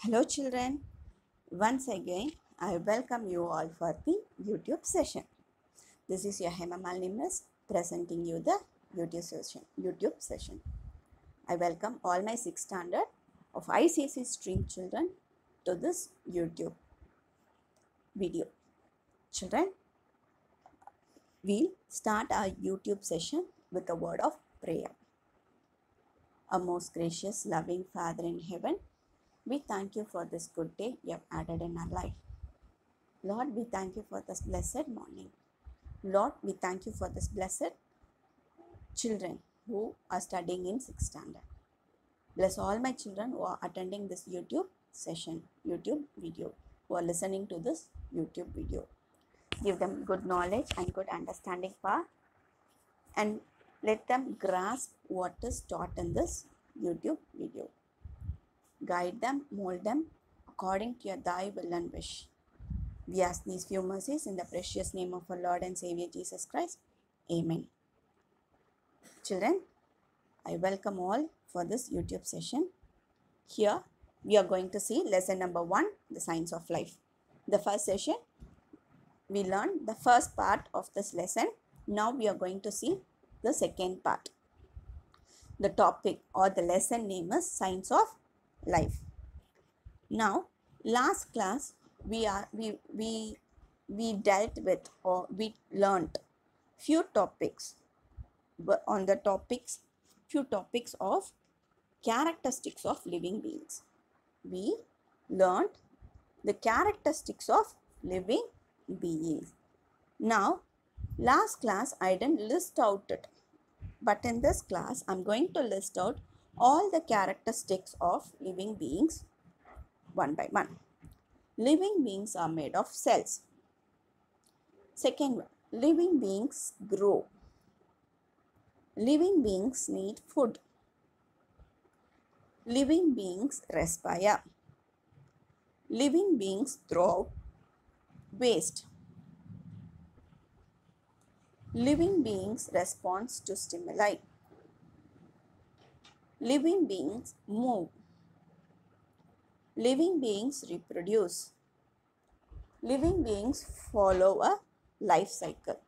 Hello children, once again I welcome you all for the YouTube session. This is your Hema Malini presenting you the YouTube session. I welcome all my 6th standard of ICSE stream children to this YouTube video. Children, we'll start our YouTube session with a word of prayer. Our most gracious, loving Father in heaven, we thank you for this good day you have added in our life. Lord, we thank you for this blessed morning. Lord, we thank you for this blessed children who are studying in 6th standard. Bless all my children who are attending this YouTube session, YouTube video, who are listening to this YouTube video. Give them good knowledge and good understanding power, and let them grasp what is taught in this YouTube video. Guide them, mold them according to your thy will and wish. We ask these few mercies in the precious name of our Lord and Savior Jesus Christ. Amen. Children, I welcome all for this YouTube session. Here we are going to see lesson number 1, the science of life. The first session, we learned the first part of this lesson. Now we are going to see the second part. The topic or the lesson name is science of life. Now, last class we dealt with, or we learnt few topics on the few topics of characteristics of living beings. We learnt the characteristics of living beings. Now, last class I didn't list out it, but in this class I'm going to list out all the characteristics of living beings one by one. Living beings are made of cells. Second one, living beings grow. Living beings need food. Living beings respire. Living beings throw out waste. Living beings respond to stimuli. Living beings move. Living beings reproduce. Living beings follow a life cycle.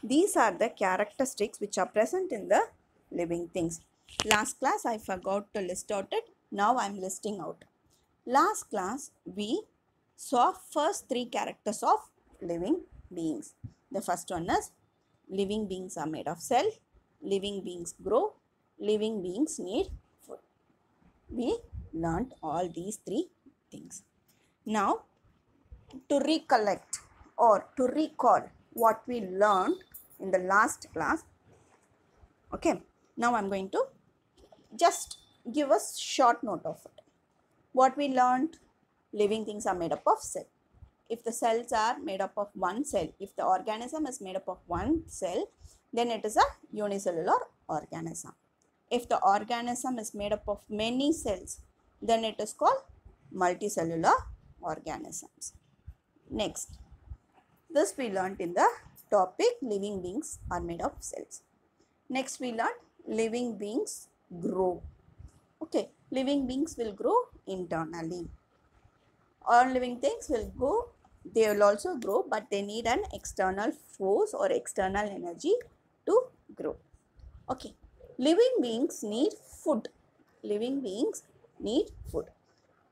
These are the characteristics which are present in the living things. Last class I forgot to list out it. Now I am listing out. Last class we saw first 3 characters of living beings. The first one is living beings are made of cell. Living beings grow. Living beings need food. We learnt all these 3 things. Now, to recollect or to recall what we learned in the last class, okay, now I'm going to just give a short note of it. What we learned: living things are made up of cell. If the cells are made up of one cell, if the organism is made up of one cell, then it is a unicellular organism. If the organism is made up of many cells, then it is called multicellular organisms. Next, this we learnt in the topic living beings are made of cells. Next we learnt living beings grow. Okay, living beings will grow internally. All living things will grow, they will also grow, but they need an external force or external energy to grow. Okay, living beings need food. Living beings need food.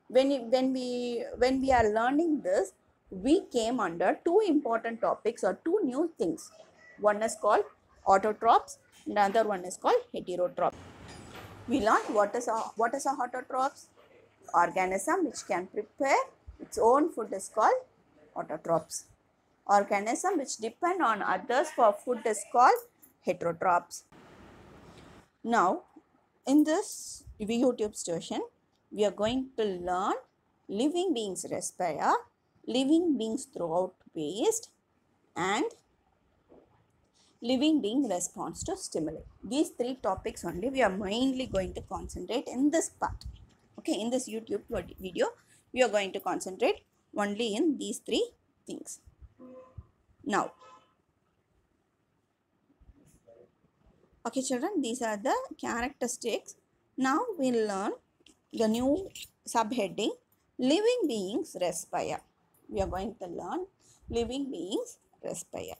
When we are learning this, we came under 2 important topics or 2 new things. One is called autotrophs, another one is called heterotrophs. We learned what is a autotrophs. Organism which can prepare its own food is called autotrophs. Organism which depend on others for food is called heterotrophs. Now, in this YouTube session, we are going to learn living beings respire, living beings throw out waste, and living being responds to stimuli. These 3 topics only we are mainly going to concentrate in this part. Okay, in this YouTube video, we are going to concentrate only in these 3 things. Now, okay children, these are the characteristics. Now we will learn the new subheading, Living beings respire. We are going to learn living beings respire.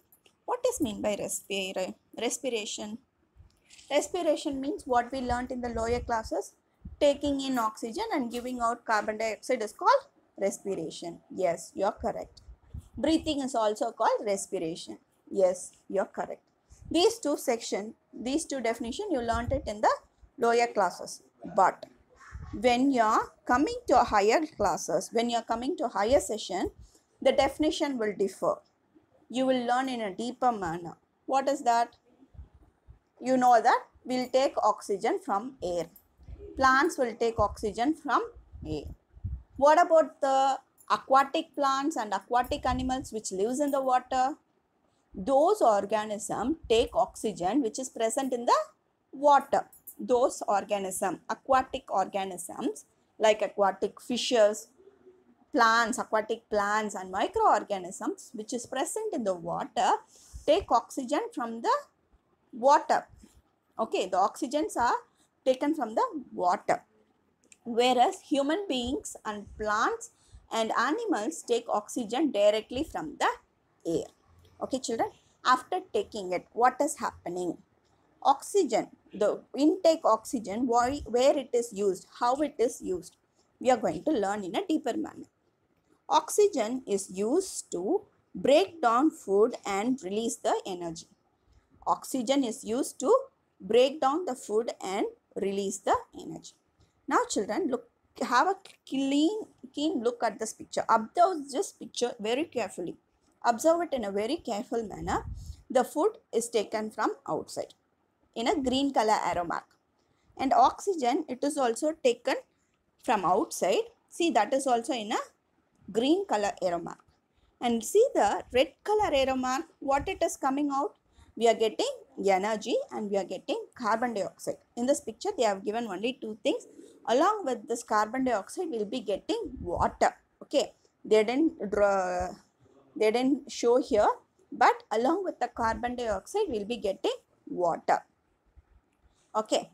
What is mean by respiration? Respiration means what we learnt in the lower classes. Taking in oxygen and giving out carbon dioxide is called respiration. Yes, you are correct. Breathing is also called respiration. Yes, you are correct. These two definition you learnt it in the lower classes. But when you are coming to higher classes, when you are coming to higher session, the definition will differ. You will learn in a deeper manner. What is that? You know that we'll take oxygen from air. Plants will take oxygen from air. What about the aquatic plants and aquatic animals which lives in the water? Those organisms take oxygen which is present in the water. Those organisms, aquatic organisms like aquatic fishes, plants, aquatic plants and microorganisms which is present in the water take oxygen from the water. Okay, the oxygens are taken from the water. Whereas human beings and plants and animals take oxygen directly from the air. Okay, children, after taking it, what is happening? Oxygen, the intake oxygen, where it is used, how it is used, we are going to learn in a deeper manner. Oxygen is used to break down food and release the energy. Oxygen is used to break down the food and release the energy. Now children, look, have a keen look at this picture. Observe this picture very carefully. Observe it in a very careful manner. The food is taken from outside in a green color arrow mark. And oxygen, it is also taken from outside. See, that is also in a green color arrow mark. And see the red color arrow mark, what it is coming out? We are getting energy and we are getting carbon dioxide. In this picture, they have given only two things. Along with this carbon dioxide, we will be getting water. Okay, they didn't show here, but along with the carbon dioxide, we will be getting water. Okay.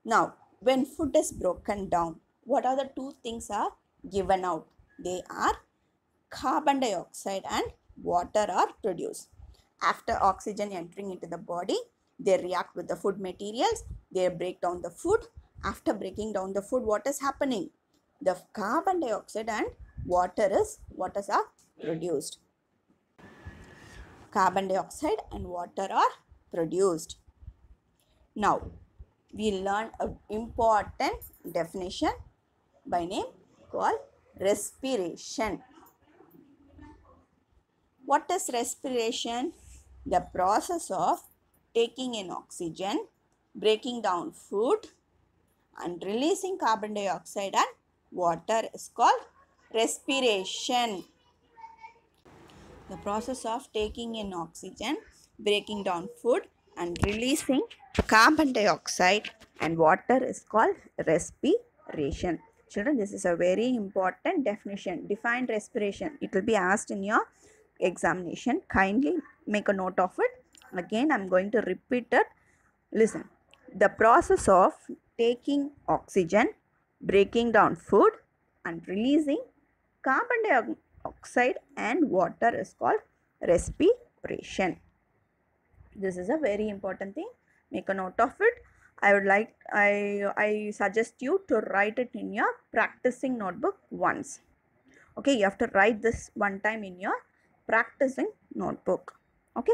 Now, when food is broken down, what are the two things are given out? They are carbon dioxide and water are produced. After oxygen entering into the body, they react with the food materials, they break down the food. After breaking down the food, what is happening? The carbon dioxide and water are produced. Carbon dioxide and water are produced. Now, we learn an important definition by name called respiration. What is respiration? The process of taking in oxygen, breaking down food and releasing carbon dioxide and water is called respiration. The process of taking in oxygen, breaking down food and releasing carbon dioxide and water is called respiration. Children, this is a very important definition. Define respiration. It will be asked in your examination. Kindly make a note of it. Again, I am going to repeat it. Listen. The process of taking oxygen, breaking down food and releasing carbon dioxide and water is called respiration. This is a very important thing. Make a note of it. I suggest you to write it in your practicing notebook once. Okay, you have to write this one time in your practicing notebook. Okay.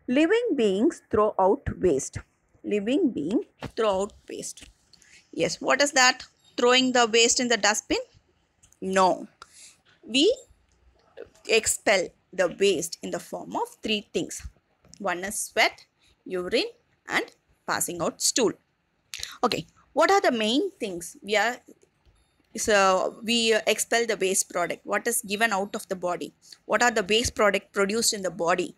Living beings throw out waste. Living being throw out waste. Yes, what is that? Throwing the waste in the dustbin? No. We expel the waste in the form of three things. One is sweat, urine and passing out stool. Okay, what are the main things we expel the waste product? What is given out of the body? What are the waste product produced in the body?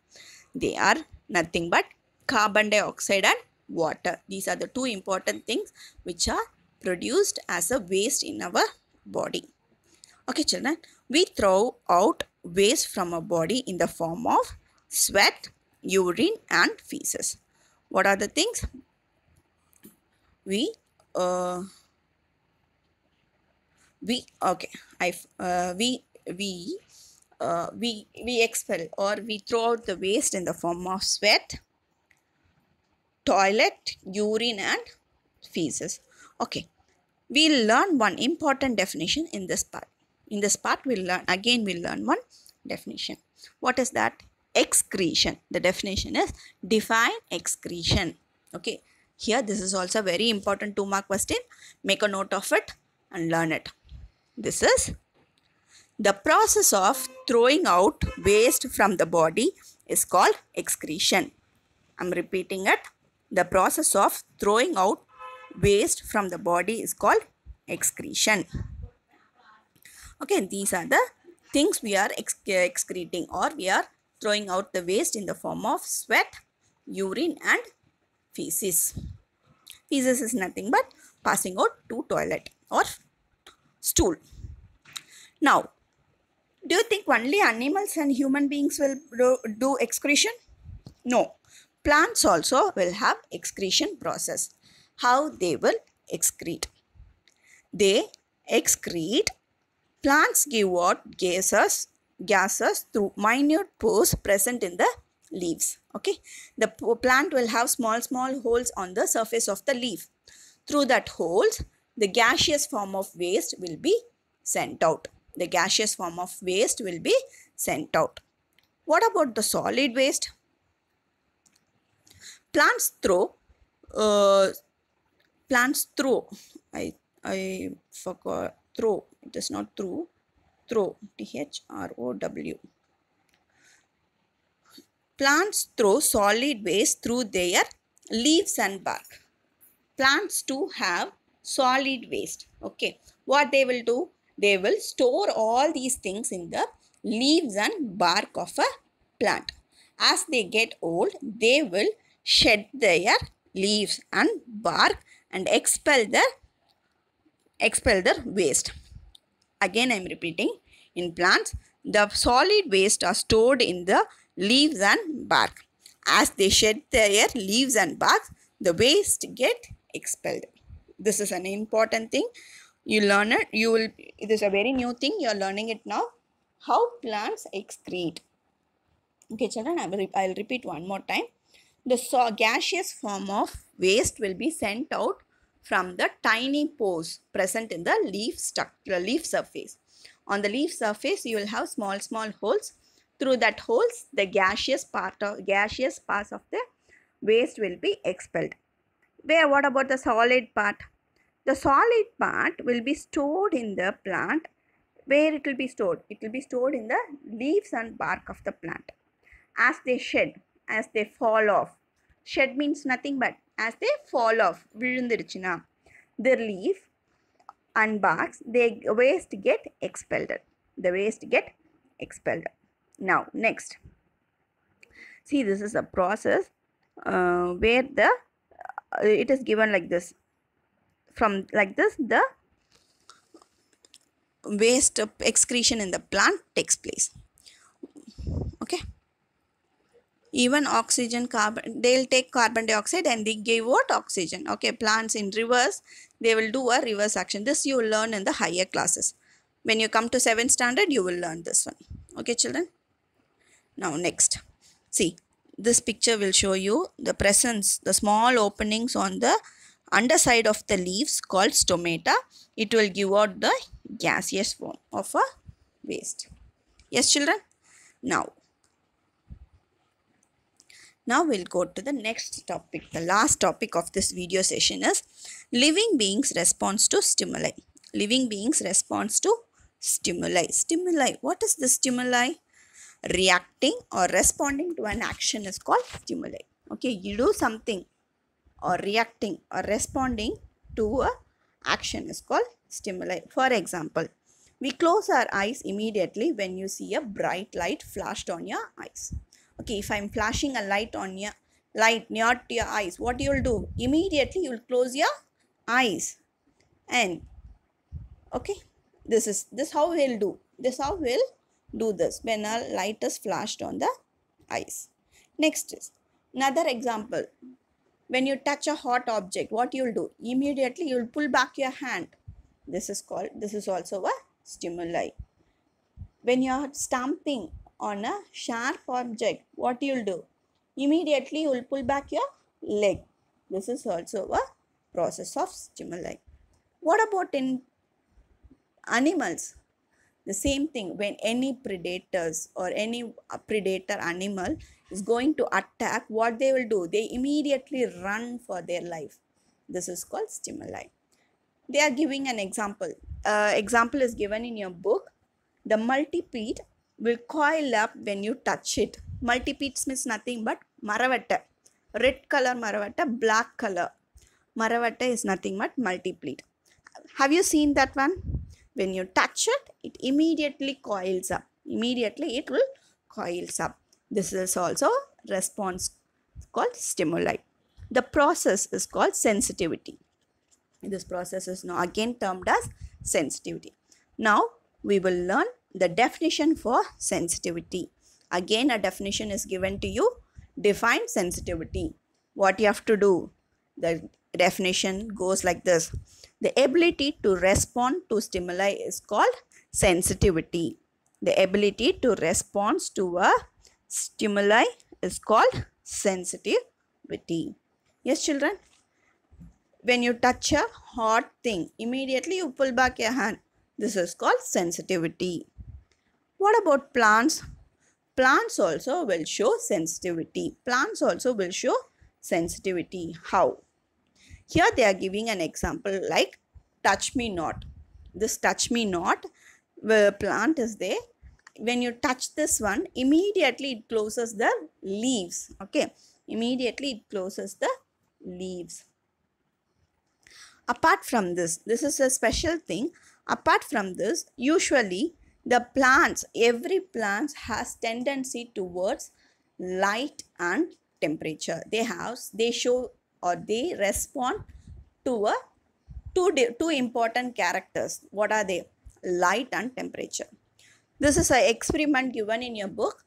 They are nothing but carbon dioxide and water. These are the two important things which are produced as a waste in our body. Okay, children, we throw out waste from our body in the form of sweat, urine and feces. What are the things? We We okay. We expel or we throw out the waste in the form of sweat, toilet, urine, and feces. Okay, we'll learn one important definition in this part. In this part, we'll learn one definition. What is that? Excretion. The definition is define excretion. Okay, here this is also very important 2-mark question. Make a note of it and learn it. This is the process of throwing out waste from the body is called excretion. I'm repeating it. The process of throwing out waste from the body is called excretion. Okay, these are the things we are excreting, or we are throwing out the waste in the form of sweat, urine, and feces. Feces is nothing but passing out to toilet or stool. Now, do you think only animals and human beings will do excretion? No. Plants also will have excretion process. How they will excrete? They excrete. Plants give out gases through minute pores present in the leaves. Okay. The plant will have small holes on the surface of the leaf. Through that holes, the gaseous form of waste will be sent out. The gaseous form of waste will be sent out. What about the solid waste? Plants throw. I forgot. Throw. It is not through. Throw. THROW. Plants throw solid waste through their leaves and bark. Plants too have solid waste. Okay. What they will do? They will store all these things in the leaves and bark of a plant. As they get old, they will shed their leaves and bark and expel the waste. Again, I am repeating. In plants, the solid waste are stored in the leaves and bark. As they shed their leaves and bark, the waste get expelled. This is an important thing. You learn it. It is a very new thing. You are learning it now. How plants excrete. Okay, children, I will repeat one more time. The gaseous form of waste will be sent out from the tiny pores present in the leaf surface. On the leaf surface, you will have small holes. Through that holes, the gaseous parts of the waste will be expelled. What about the solid part? The solid part will be stored in the plant. Where it will be stored? It will be stored in the leaves and bark of the plant. As they shed, as they fall off. Shed means nothing but as they fall off. Virundiruchina. The leaf and barks, the waste get expelled. The waste get expelled. Now, next. See, this is a process where it is given like this. From like this, the waste excretion in the plant takes place. Okay. Even oxygen, carbon, they'll take carbon dioxide and they give what? Oxygen. Okay, plants in rivers, they will do a reverse action. This you will learn in the higher classes. When you come to 7th standard, you will learn this one. Okay, children. Now, next. See, this picture will show you the presence, the small openings on the underside of the leaves called stomata. It will give out the gaseous form of a waste. Yes, children. Now we'll go to the next topic. The last topic of this video session is living beings response to stimuli. Living beings response to stimuli. Stimuli. What is the stimuli? Reacting or responding to an action is called stimuli. Okay, you do something or reacting or responding to a action is called stimuli. For example, we close our eyes immediately when you see a bright light flashed on your eyes. Okay, if I'm flashing a light near to your eyes, what you will do? Immediately you will close your eyes. And okay, this how we'll do. This how we'll do this when a light is flashed on the eyes. Next is another example. When you touch a hot object, what you will do? Immediately you will pull back your hand. This is also a stimuli. When you are stamping on a sharp object, what you'll do? Immediately you will pull back your leg. This is also a process of stimuli. What about in animals? The same thing. When any predators or any predator animal is going to attack, what they will do? They immediately run for their life. This is called stimuli. They are giving an example. Example is given in your book. The millipede will coil up when you touch it. Millipede means nothing but maravatta. Red color maravatta, black color maravatta is nothing but millipede. Have you seen that one? When you touch it, it immediately coils up. Immediately it will coils up. This is also response called stimuli. The process is called sensitivity. This process is now again termed as sensitivity. Now we will learn the definition for sensitivity. Again a definition is given to you. Define sensitivity. What you have to do? The definition goes like this. The ability to respond to stimuli is called sensitivity. The ability to respond to a stimuli is called sensitivity. Yes, children? When you touch a hot thing, immediately you pull back your hand. This is called sensitivity. What about plants? Plants also will show sensitivity. Plants also will show sensitivity. How? Here they are giving an example like touch me not. This touch me not plant is there. When you touch this one, immediately it closes the leaves. Okay. Immediately it closes the leaves. Apart from this, this is a special thing. Apart from this, usually the plants, every plant has tendency towards light and temperature. They show or they respond to two important characters. What are they? Light and temperature. This is an experiment given in your book.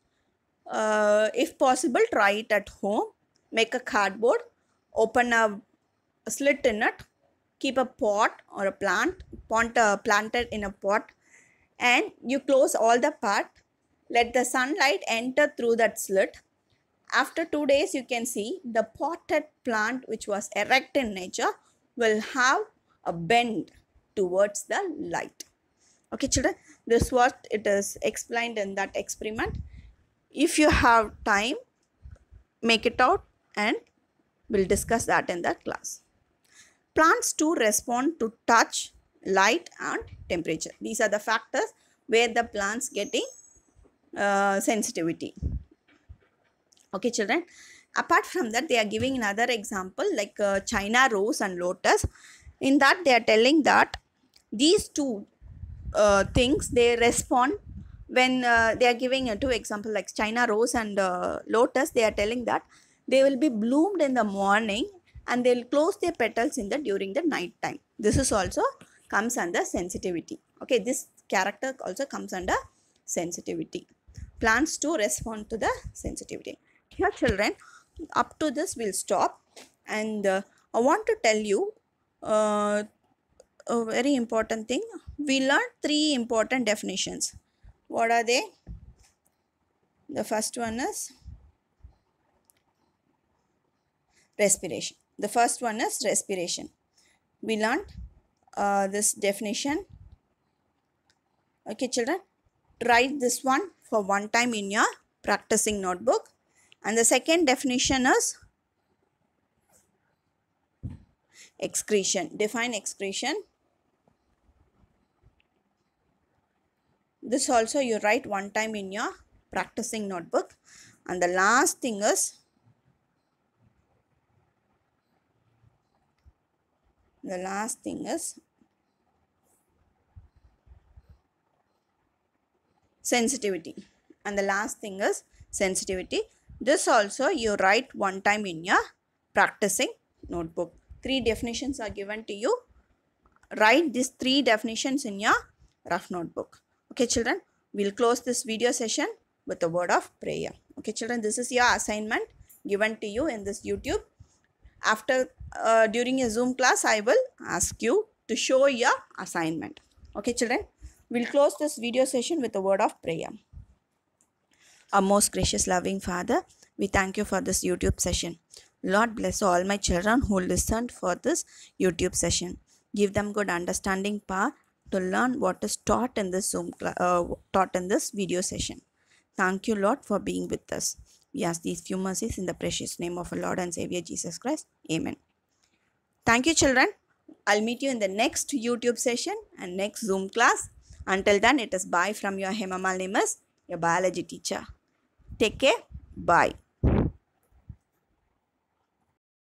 If possible, try it at home. Make a cardboard, open a slit in it, keep a pot or a plant planted in a pot, and you close all the part. Let the sunlight enter through that slit. After 2 days, you can see the potted plant which was erect in nature will have a bend towards the light. Okay, children, this is what it is explained in that experiment. If you have time, make it out and we'll discuss that in that class. Plants too respond to touch, light and temperature. These are the factors where the plants getting sensitivity. Okay, children. Apart from that, they are giving another example like China rose and lotus. In that, they are telling that these two things, they respond when they are giving two examples like China rose and lotus. They are telling that they will be bloomed in the morning and they will close their petals during the night time. This is also comes under sensitivity. Okay, this character also comes under sensitivity. Plants too respond to the sensitivity. Here, children, up to this we'll stop, and I want to tell you a very important thing. We learned 3 important definitions. What are they? The first one is respiration. The first one is respiration. We learned this definition. Okay, children, write this one for one time in your practicing notebook. And the second definition is excretion. Define excretion. This also you write one time in your practicing notebook. And the last thing is sensitivity. And the last thing is sensitivity. This also you write one time in your practicing notebook. 3 definitions are given to you. Write these 3 definitions in your rough notebook. Okay, children, we'll close this video session with a word of prayer. Okay, children, this is your assignment given to you in this YouTube. After during a Zoom class, I will ask you to to show your assignment. Okay, children, we'll close this video session with a word of prayer. Our most gracious loving Father, we thank you for this YouTube session. Lord, bless all my children who listened for this YouTube session. Give them good understanding power to learn what is taught in this taught in this video session. Thank you, Lord, for being with us. We ask these few mercies in the precious name of our Lord and Savior Jesus Christ. Amen. Thank you, children. I'll meet you in the next YouTube session and next Zoom class. Until then, it is bye from your Hema Malnimas, your biology teacher. Take care. Bye.